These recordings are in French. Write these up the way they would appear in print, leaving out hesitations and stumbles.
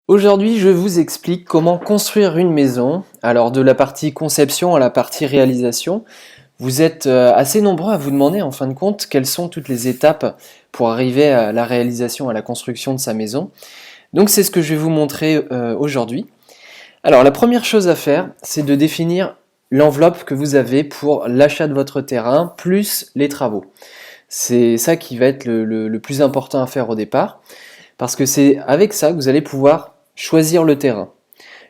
Aujourd'hui, je vous explique comment construire une maison. Alors, de la partie conception à la partie réalisation, vous êtes assez nombreux à vous demander en fin de compte quelles sont toutes les étapes pour arriver à la réalisation, à la construction de sa maison. Donc, c'est ce que je vais vous montrer aujourd'hui. Alors, la première chose à faire, c'est de définir l'enveloppe que vous avez pour l'achat de votre terrain, plus les travaux. C'est ça qui va être le plus important à faire au départ, parce que c'est avec ça que vous allez pouvoir choisir le terrain.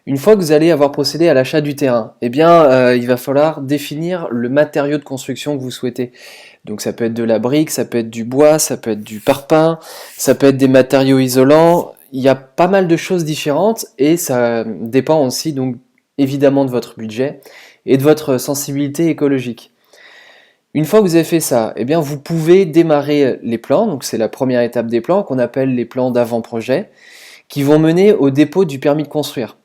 Une fois que vous allez avoir procédé à l'achat du terrain, eh bien, il va falloir définir le matériau de construction que vous souhaitez. Donc ça peut être de la brique, ça peut être du bois, ça peut être du parpaing, ça peut être des matériaux isolants. Il y a pas mal de choses différentes et ça dépend aussi donc évidemment de votre budget et de votre sensibilité écologique. Une fois que vous avez fait ça, eh bien, vous pouvez démarrer les plans. Donc c'est la première étape des plans qu'on appelle les plans d'avant-projet, qui vont mener au dépôt du permis de construire.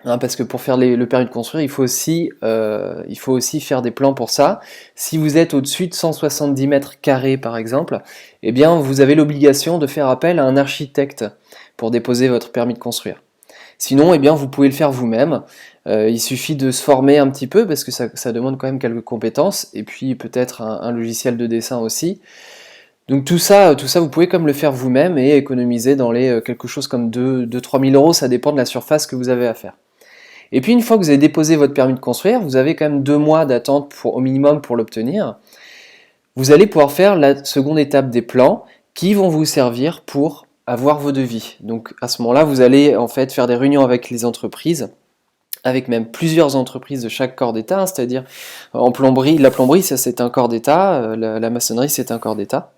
Parce que pour faire le permis de construire, il faut aussi faire des plans pour ça. Si vous êtes au-dessus de 170 mètres carrés par exemple, eh bien vous avez l'obligation de faire appel à un architecte pour déposer votre permis de construire. Sinon, eh bien, vous pouvez le faire vous-même. Il suffit de se former un petit peu parce que ça demande quand même quelques compétences et puis peut-être un logiciel de dessin aussi. Donc tout ça, vous pouvez comme le faire vous-même et économiser dans les quelque chose comme 2-3 000 euros, ça dépend de la surface que vous avez à faire. Et puis une fois que vous avez déposé votre permis de construire, vous avez quand même 2 mois d'attente au minimum pour l'obtenir. Vous allez pouvoir faire la seconde étape des plans qui vont vous servir pour avoir vos devis. Donc à ce moment-là, vous allez en fait faire des réunions avec les entreprises, avec même plusieurs entreprises de chaque corps d'État, c'est-à-dire en plomberie, la plomberie ça c'est un corps d'État, la maçonnerie c'est un corps d'État.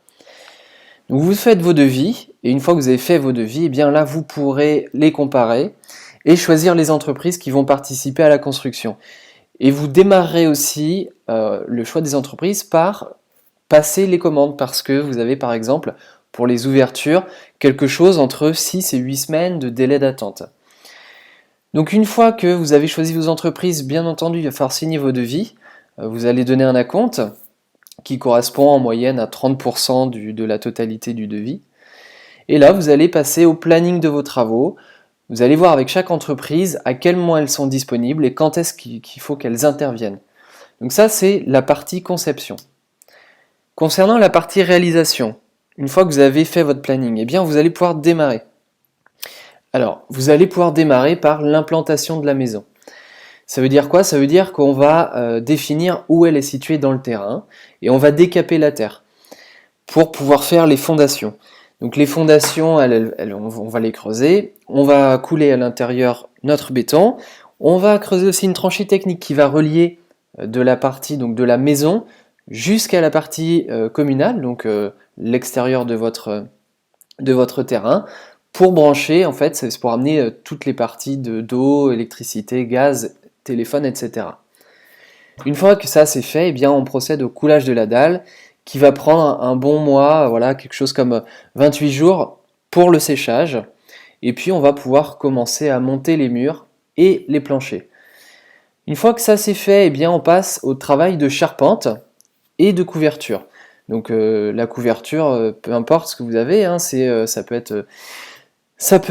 Donc vous faites vos devis, et une fois que vous avez fait vos devis, eh bien là vous pourrez les comparer et choisir les entreprises qui vont participer à la construction. Et vous démarrerez aussi le choix des entreprises par passer les commandes, parce que vous avez par exemple pour les ouvertures quelque chose entre 6 et 8 semaines de délai d'attente. Donc une fois que vous avez choisi vos entreprises, bien entendu il va falloir signer vos devis, vous allez donner un acompte qui correspond en moyenne à 30% de la totalité du devis. Et là, vous allez passer au planning de vos travaux. Vous allez voir avec chaque entreprise à quel moment elles sont disponibles et quand est-ce qu'il faut qu'elles interviennent. Donc ça, c'est la partie conception. Concernant la partie réalisation, une fois que vous avez fait votre planning, eh bien, vous allez pouvoir démarrer. Alors, vous allez pouvoir démarrer par l'implantation de la maison. Ça veut dire quoi? Ça veut dire qu'on va définir où elle est située dans le terrain et on va décaper la terre pour pouvoir faire les fondations. Donc les fondations, on va les creuser, on va couler à l'intérieur notre béton, on va creuser aussi une tranchée technique qui va relier de la partie donc de la maison jusqu'à la partie communale, donc l'extérieur de votre terrain, pour brancher, en fait, c'est pour amener toutes les parties d'eau, électricité, gaz, téléphone, etc. Une fois que ça c'est fait, eh bien, on procède au coulage de la dalle qui va prendre un bon mois, voilà, quelque chose comme 28 jours pour le séchage. Et puis on va pouvoir commencer à monter les murs et les planchers. Une fois que ça c'est fait, eh bien, on passe au travail de charpente et de couverture. Donc la couverture, peu importe ce que vous avez, hein, ça peut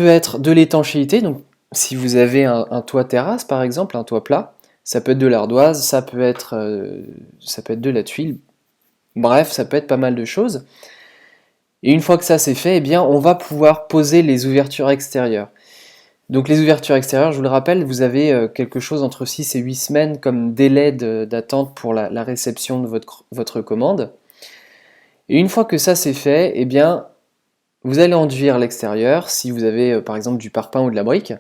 être de l'étanchéité, donc si vous avez un toit terrasse par exemple, un toit plat, ça peut être de l'ardoise, ça peut être de la tuile, bref, ça peut être pas mal de choses. Et une fois que ça c'est fait, eh bien, on va pouvoir poser les ouvertures extérieures. Donc les ouvertures extérieures, je vous le rappelle, vous avez quelque chose entre 6 et 8 semaines comme délai d'attente pour la réception de votre commande. Et une fois que ça c'est fait, eh bien, vous allez enduire l'extérieur, si vous avez par exemple du parpaing ou de la brique.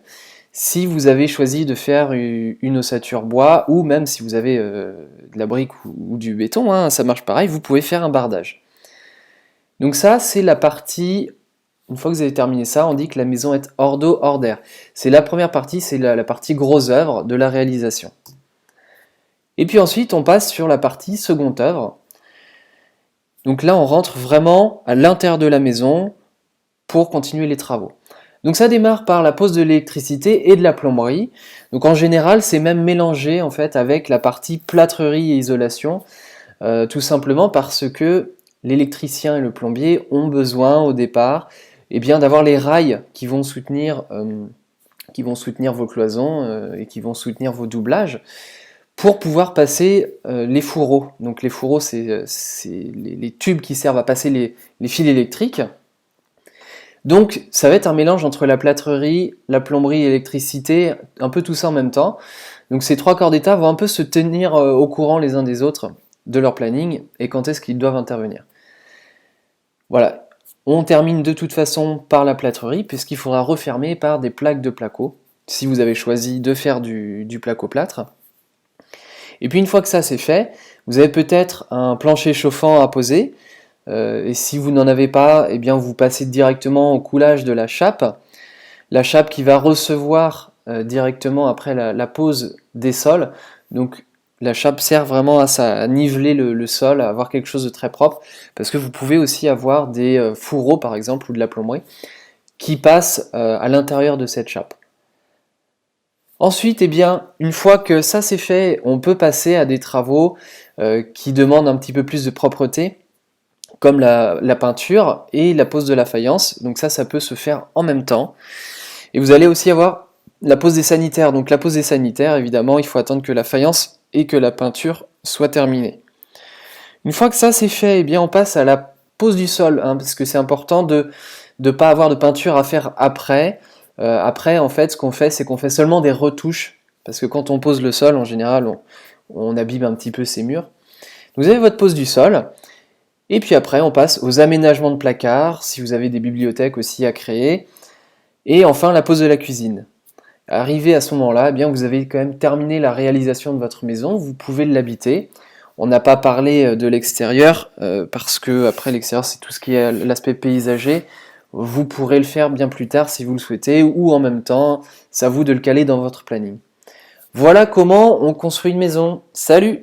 Si vous avez choisi de faire une ossature bois, ou même si vous avez de la brique ou du béton, hein, ça marche pareil, vous pouvez faire un bardage. Donc ça, c'est la partie, une fois que vous avez terminé ça, on dit que la maison est hors d'eau, hors d'air. C'est la première partie, c'est la partie grosse œuvre de la réalisation. Et puis ensuite, on passe sur la partie seconde œuvre. Donc là, on rentre vraiment à l'intérieur de la maison pour continuer les travaux. Donc ça démarre par la pose de l'électricité et de la plomberie. Donc en général, c'est même mélangé en fait avec la partie plâtrerie et isolation, tout simplement parce que l'électricien et le plombier ont besoin au départ, eh bien, d'avoir les rails qui vont soutenir qui vont soutenir vos cloisons et qui vont soutenir vos doublages, pour pouvoir passer les fourreaux. Donc les fourreaux, c'est les tubes qui servent à passer les fils électriques. Donc ça va être un mélange entre la plâtrerie, la plomberie et l'électricité, un peu tout ça en même temps. Donc ces 3 corps d'état vont un peu se tenir au courant les uns des autres de leur planning et quand est-ce qu'ils doivent intervenir. Voilà, on termine de toute façon par la plâtrerie puisqu'il faudra refermer par des plaques de placo, si vous avez choisi de faire du placo-plâtre. Et puis une fois que ça c'est fait, vous avez peut-être un plancher chauffant à poser, et si vous n'en avez pas, eh bien vous passez directement au coulage de la chape qui va recevoir directement après la pose des sols. Donc la chape sert vraiment à niveler le sol, à avoir quelque chose de très propre, parce que vous pouvez aussi avoir des fourreaux par exemple ou de la plomberie qui passent à l'intérieur de cette chape. Ensuite, eh bien, une fois que ça c'est fait, on peut passer à des travaux qui demandent un petit peu plus de propreté, comme la peinture et la pose de la faïence. Donc ça peut se faire en même temps. Et vous allez aussi avoir la pose des sanitaires. Donc la pose des sanitaires, évidemment, il faut attendre que la faïence et que la peinture soient terminées. Une fois que ça c'est fait, eh bien, on passe à la pose du sol, hein, parce que c'est important de ne pas avoir de peinture à faire après. Après, en fait, ce qu'on fait, c'est qu'on fait seulement des retouches, parce que quand on pose le sol, en général, on abîme un petit peu ses murs. Vous avez votre pose du sol, et puis après, on passe aux aménagements de placards, si vous avez des bibliothèques aussi à créer, et enfin la pose de la cuisine. Arrivé à ce moment-là, eh bien, vous avez quand même terminé la réalisation de votre maison, vous pouvez l'habiter. On n'a pas parlé de l'extérieur, parce que après l'extérieur, c'est tout ce qui est l'aspect paysager. Vous pourrez le faire bien plus tard si vous le souhaitez, ou en même temps, c'est à vous de le caler dans votre planning. Voilà comment on construit une maison. Salut!